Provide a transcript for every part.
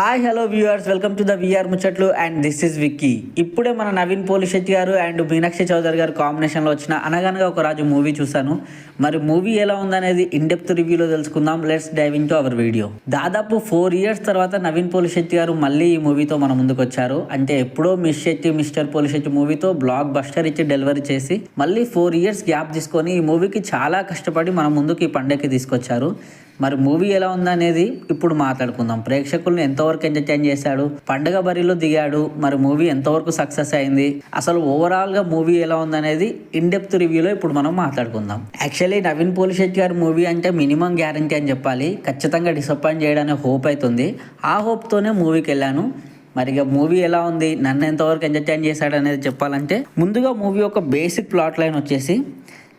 Hi hello viewers, welcome to the VR Muchatlu and this is Vicky. ఇప్పుడే మన నవీన్ పోలిశెట్టి గారు and Meenakshi Chowdary గారు కాంబినేషన్లో వచ్చిన అనగనగా ఒక రాజు మూవీ చూశాను. మరి మూవీ ఎలా ఉందనేది ఇన్ డెప్త్ రివ్యూలో తెలుసుకుందాం. Let's dive into our video. దాదాపు 4 years తర్వాత నవీన్ పోలిశెట్టి గారు మళ్ళీ ఈ మూవీతో మన ముందుకు వచ్చారు. అంటే ఎప్పుడో మిస్టర్ పోలిశెట్టి మూవీతో బ్లాక్ బస్టర్ ఇచ్చి డెలివరీ చేసి మళ్ళీ 4 years గ్యాప్ తీసుకొని ఈ మూవీకి చాలా కష్టపడి మన ముందుకు ఈ పండగకి తీసుకొచ్చారు. మరి మూవీ ఎలా ఉందనేది ఇప్పుడు మాట్లాడుకుందాం. ప్రేక్షకులను ఎంతవరకు ఎంటర్టైన్ చేశాడు, పండుగ బరిలో దిగాడు, మరి మూవీ ఎంతవరకు సక్సెస్ అయింది, అసలు ఓవరాల్ గా మూవీ ఎలా ఉందనేది ఇన్ డెప్త్ రివ్యూలో ఇప్పుడు మనం మాట్లాడుకుందాం. యాక్చువల్లీ నవీన్ పోలిశెట్టి గారి మూవీ అంటే మినిమం గ్యారంటీ అని చెప్పాలి. ఖచ్చితంగా డిసప్పాయింట్ చేయడానికి హోప్ అవుతుంది. ఆ హోప్తోనే మూవీకి వెళ్ళాను. మరి ఇక మూవీ ఎలా ఉంది, నన్ను ఎంతవరకు ఎంటర్టైన్ చేశాడు అనేది చెప్పాలంటే ముందుగా మూవీ ఒక బేసిక్ ప్లాట్ లైన్ వచ్చేసి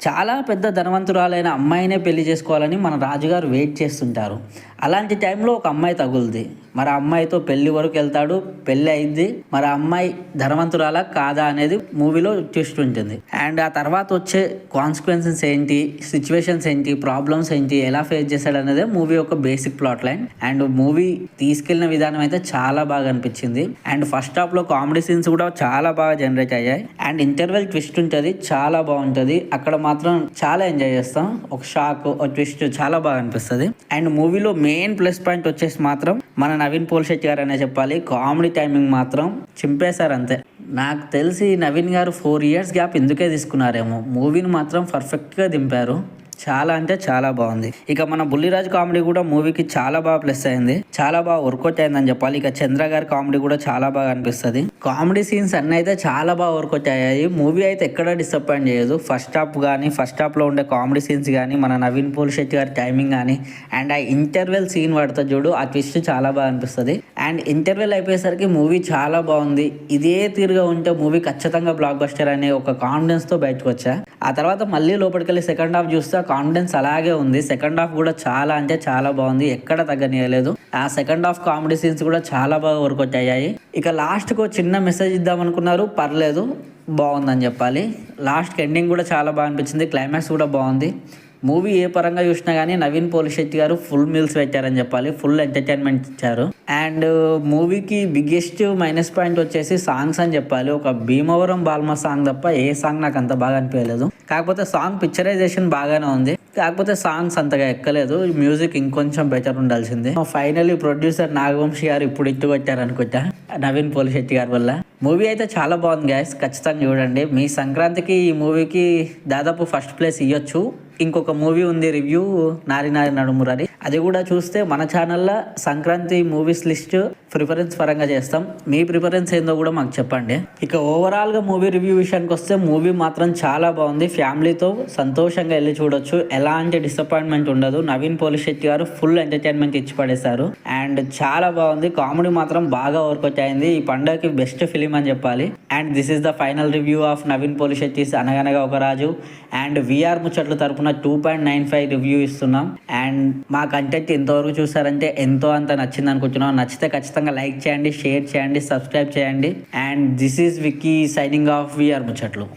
చాలా పెద్ద ధనవంతురాలైన అమ్మాయినే పెళ్లి చేసుకోవాలని మన రాజుగారు వెయిట్ చేస్తుంటారు. అలాంటి టైంలో ఒక అమ్మాయి తగులుద్ది. మరి ఆ అమ్మాయితో పెళ్లి వరకు వెళ్తాడు, పెళ్లి అయింది. మరి ఆ అమ్మాయి ధనవంతురాలా కాదా అనేది మూవీలో ట్విస్ట్ ఉంటుంది. అండ్ ఆ తర్వాత వచ్చే కాన్సిక్వెన్సెస్ ఏంటి, సిచ్యువేషన్స్ ఏంటి, ప్రాబ్లమ్స్ ఏంటి, ఎలా ఫేస్ చేశాడు అనేది మూవీ ఒక basic plot line. And movie తీసుకెళ్లిన విధానం అయితే చాలా బాగా అనిపించింది. అండ్ ఫస్ట్ హాఫ్ లో కామెడీ సీన్స్ కూడా చాలా బాగా జనరేట్ అయ్యాయి. అండ్ ఇంటర్వెల్ ట్విస్ట్ ఉంటుంది, చాలా బాగుంటుంది. అక్కడ మాత్రం చాలా ఎంజాయ్ చేస్తాం. ఒక షాక్, ఒక ట్విస్ట్ చాలా బాగా అనిపిస్తుంది. అండ్ మూవీలో మెయిన్ ప్లస్ పాయింట్ వచ్చేసి మాత్రం మన నవీన్ పోలిశెట్టి గారు అనే చెప్పాలి. కామెడీ టైమింగ్ మాత్రం చింపేశారు అంతే. నాకు తెలిసి నవీన్ గారు 4 years గ్యాప్ ఎందుకే తీసుకున్నారేమో. మూవీని మాత్రం పర్ఫెక్ట్గా దింపారు. చాలా అంటే చాలా బాగుంది. ఇక మన బుల్లిరాజు కామెడీ కూడా మూవీకి చాలా బాగా ప్లస్ అయింది, చాలా బాగా వర్కౌట్ అయిందని చెప్పాలి. ఇక చంద్ర గారి కామెడీ కూడా చాలా బాగా అనిపిస్తుంది. కామెడీ సీన్స్ అన్నీ అయితే చాలా బాగా వర్కౌట్ అయ్యాయి. మూవీ అయితే ఎక్కడ డిసప్పాయింట్ చేయదు. ఫస్ట్ హాఫ్ లో ఉండే కామెడీ సీన్స్ కానీ, మన నవీన్ పోలిశెట్టి గారి టైమింగ్ కానీ, అండ్ ఆ ఇంటర్వెల్ సీన్ పడుతుంది చూడు, ఆ ట్విస్ట్ చాలా బాగా అనిపిస్తుంది. అండ్ ఇంటర్వెల్ అయిపోయేసరికి మూవీ చాలా బాగుంది. ఇదే తీరుగా ఉంటే మూవీ ఖచ్చితంగా బ్లాక్ బస్టర్ అనే ఒక కాన్ఫిడెన్స్ తో బయటకు వచ్చా. ఆ తర్వాత మళ్ళీ లోపలికి వెళ్ళి సెకండ్ హాఫ్ చూస్తే కాన్ఫిడెన్స్ అలాగే ఉంది. సెకండ్ హాఫ్ కూడా చాలా అంటే చాలా బాగుంది, ఎక్కడ తగ్గనీయలేదు. ఆ సెకండ్ హాఫ్ కామెడీ సీన్స్ కూడా చాలా బాగా వర్కౌట్ అయ్యాయి. ఇక లాస్ట్ కు చిన్న మెసేజ్ ఇద్దాం అనుకున్నారు, పర్లేదు, బాగుందని చెప్పాలి. లాస్ట్ ఎండింగ్ కూడా చాలా బాగా అనిపించింది. క్లైమాక్స్ కూడా బాగుంది. మూవీ ఏ పరంగా చూసినా కానీ నవీన్ పోలిశెట్టి గారు ఫుల్ మీల్స్ పెట్టారని చెప్పాలి. ఫుల్ ఎంటర్టైన్మెంట్ ఇచ్చారు. అండ్ మూవీకి బిగ్గెస్ట్ మైనస్ పాయింట్ వచ్చేసి సాంగ్స్ అని చెప్పాలి. ఒక భీమవరం బాల్మ సాంగ్ తప్ప ఏ సాంగ్ నాకు అంత బాగా అనిపించలేదు. కాకపోతే సాంగ్ పిక్చరైజేషన్ బాగానే ఉంది, కాకపోతే సాంగ్స్ అంతగా ఎక్కలేదు. మ్యూజిక్ ఇంకొంచెం బెటర్ ఉండాల్సింది. ఫైనల్లీ ప్రొడ్యూసర్ నాగవంశీ గారు ఇప్పుడు ఇట్టుకొచ్చారు అనుకుంటా నవీన్ పోలిశెట్టి గారి వల్ల. మూవీ అయితే చాలా బాగుంది గైస్, ఖచ్చితంగా చూడండి. మీ సంక్రాంతికి ఈ మూవీకి దాదాపు ఫస్ట్ ప్లేస్ ఇవ్వచ్చు. ఇంకొక మూవీ ఉంది రివ్యూ, నారి నడుమురారి, అది కూడా చూస్తే మన ఛానల్లో సంక్రాంతి మూవీస్ లిస్ట్ ప్రిఫరెన్స్ పరంగా చేస్తాం. మీ ప్రిఫరెన్స్ ఏందో కూడా మాకు చెప్పండి. ఇక ఓవరాల్ గా మూవీ రివ్యూ విషయానికి వస్తే మూవీ మాత్రం చాలా బాగుంది. ఫ్యామిలీతో సంతోషంగా వెళ్ళి చూడొచ్చు, ఎలాంటి డిసప్పాయింట్మెంట్ ఉండదు. నవీన్ పోలిశెట్టి గారు ఫుల్ ఎంటర్టైన్మెంట్ ఇచ్చి పడేశారు. అండ్ చాలా బాగుంది. కామెడీ మాత్రం బాగా వర్కౌట్ అయింది. ఈ పండుగకి బెస్ట్ ఫిలిం అని చెప్పాలి. And this is the final review of Naveen Polishetty Anaganaga Oka Raju. And VR ముచ్చట్ల తరపున 2.95 రివ్యూ ఇస్తున్నాం. అండ్ మా కంటెంట్ ఎంతవరకు చూసారంటే ఎంతో అంత నచ్చింది అనుకుంటున్నాం. నచ్చితే ఖచ్చితంగా లైక్ చేయండి, షేర్ చేయండి, సబ్స్క్రైబ్ చేయండి. And this is Vicky signing off VR ముచ్చట్లు.